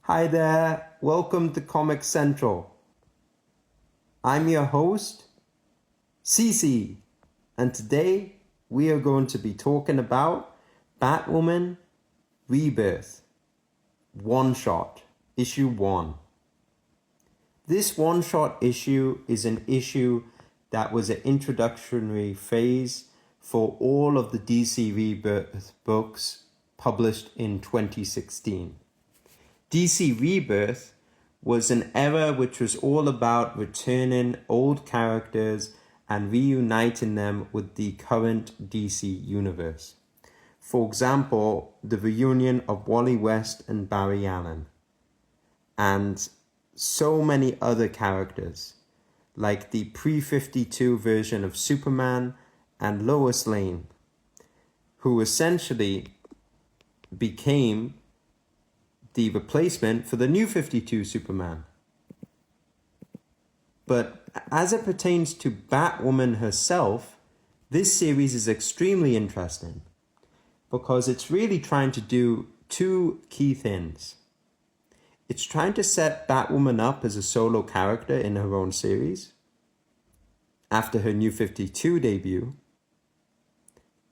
Hi there, welcome to Comic Central. I'm your host, Cece, and today we are going to be talking about Batwoman Rebirth, Oneshot, issue 1. This one-shot issue is an issue that was an introductory phase for all of the DC Rebirth books published in 2016. DC Rebirth was an era which was all about returning old characters and reuniting them with the current DC universe. For example, the reunion of Wally West and Barry Allen, and so many other characters, like the pre-52 version of Superman and Lois Lane, who essentially became the replacement for the new 52 Superman. But as it pertains to Batwoman herself, this series is extremely interesting because it's really trying to do two key things. It's trying to set Batwoman up as a solo character in her own series after her new 52 debut.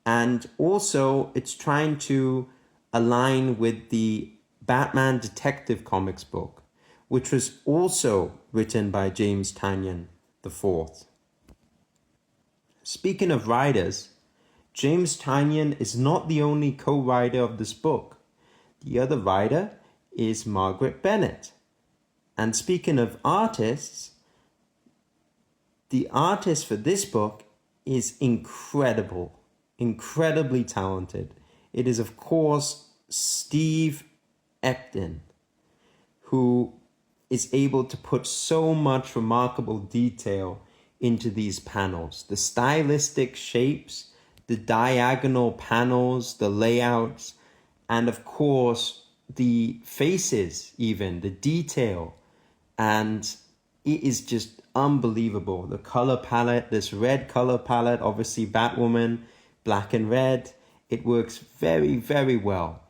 And also it's trying to align with the Batman Detective Comics book, which was also written by James Tynion IV. Speaking of writers, James Tynion is not the only co-writer of this book. The other writer is Margaret Bennett. And speaking of artists, the artist for this book is incredibly talented. It is, of course, Steve Epton, who is able to put so much remarkable detail into these panels. The stylistic shapes, the diagonal panels, the layouts, and of course, the faces even, the detail. And it is just unbelievable. The color palette, this red color palette, obviously Batwoman, black and red, it works very, very well.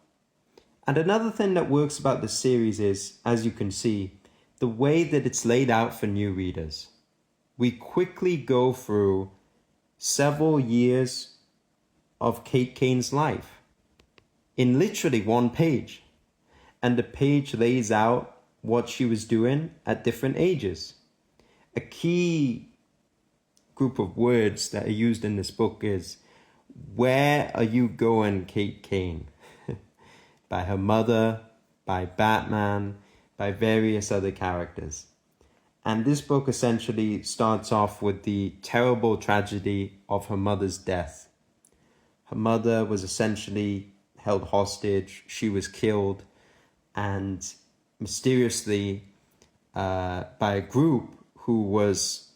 And another thing that works about the series is, as you can see, the way that it's laid out for new readers. We quickly go through several years of Kate Kane's life in literally one page. And the page lays out what she was doing at different ages. A key group of words that are used in this book is, "Where are you going, Kate Kane?" by her mother, by Batman, by various other characters. And this book essentially starts off with the terrible tragedy of her mother's death. Her mother was essentially held hostage, she was killed, and mysteriously by a group who was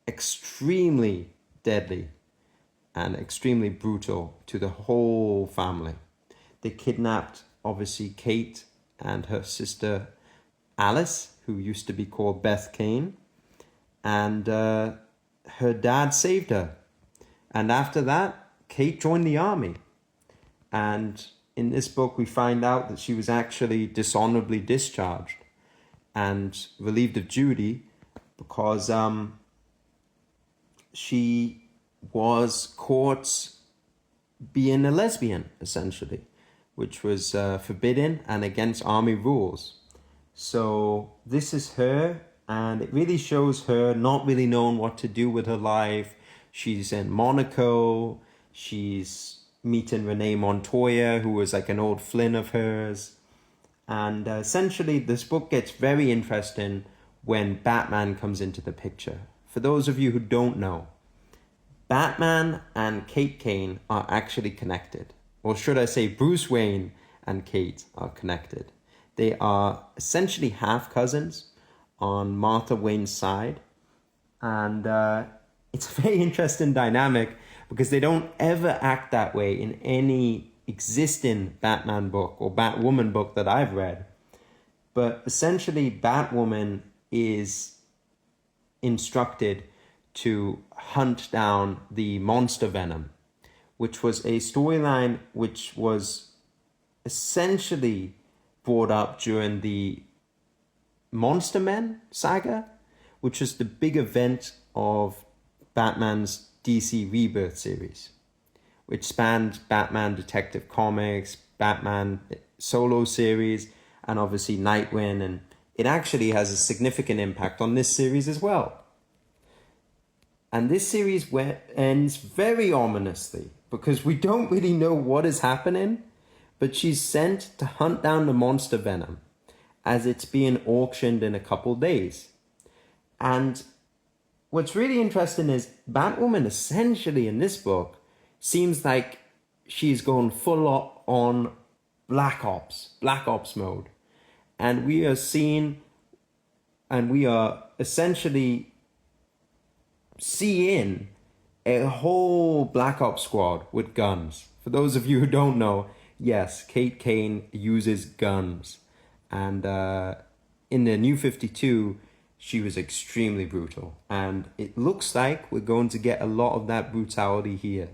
extremely deadly and extremely brutal to the whole family. They kidnapped, obviously, Kate and her sister Alice, who used to be called Beth Kane, and her dad saved her. And after that, Kate joined the army. And in this book, we find out that she was actually dishonorably discharged and relieved of duty because she was caught being a lesbian, essentially, which was forbidden and against army rules. So this is her, and it really shows her not really knowing what to do with her life. She's in Monaco, she's meeting Renee Montoya, who was like an old Flynn of hers. And essentially this book gets very interesting when Batman comes into the picture. For those of you who don't know, Batman and Kate Kane are actually connected. Or should I say Bruce Wayne and Kate are connected. They are essentially half cousins on Martha Wayne's side. And it's a very interesting dynamic because they don't ever act that way in any existing Batman book or Batwoman book that I've read. But essentially Batwoman is instructed to hunt down the monster Venom, which was a storyline which was essentially brought up during the Monster Men saga, which was the big event of Batman's DC Rebirth series, which spanned Batman Detective Comics, Batman solo series, and obviously Nightwing, and it actually has a significant impact on this series as well. And this series ends very ominously because we don't really know what is happening, but she's sent to hunt down the monster Venom as it's being auctioned in a couple days. And what's really interesting is Batwoman essentially in this book seems like she's going full on Black Ops mode. And we are essentially seeing a whole Black Ops squad with guns. For those of you who don't know, yes, Kate Kane uses guns. And in the New 52, she was extremely brutal. And it looks like we're going to get a lot of that brutality here.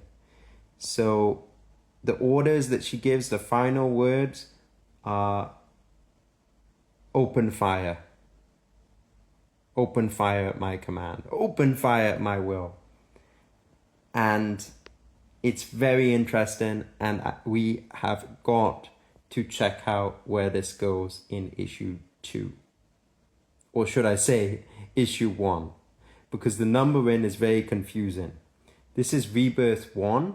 So the orders that she gives, the final words are open fire. Open fire at my command. Open fire at my will. And it's very interesting, and we have got to check out where this goes in issue 2. Or should I say, issue 1. Because the numbering is very confusing. This is Rebirth 1,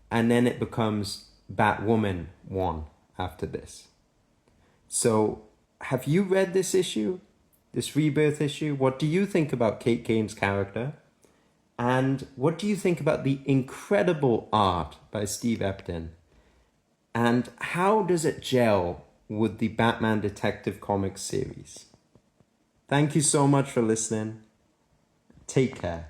and then it becomes Batwoman 1 after this. So, have you read this issue? This Rebirth issue? What do you think about Kate Kane's character? And what do you think about the incredible art by Steve Epting? And how does it gel with the Batman Detective Comics series? Thank you so much for listening. Take care.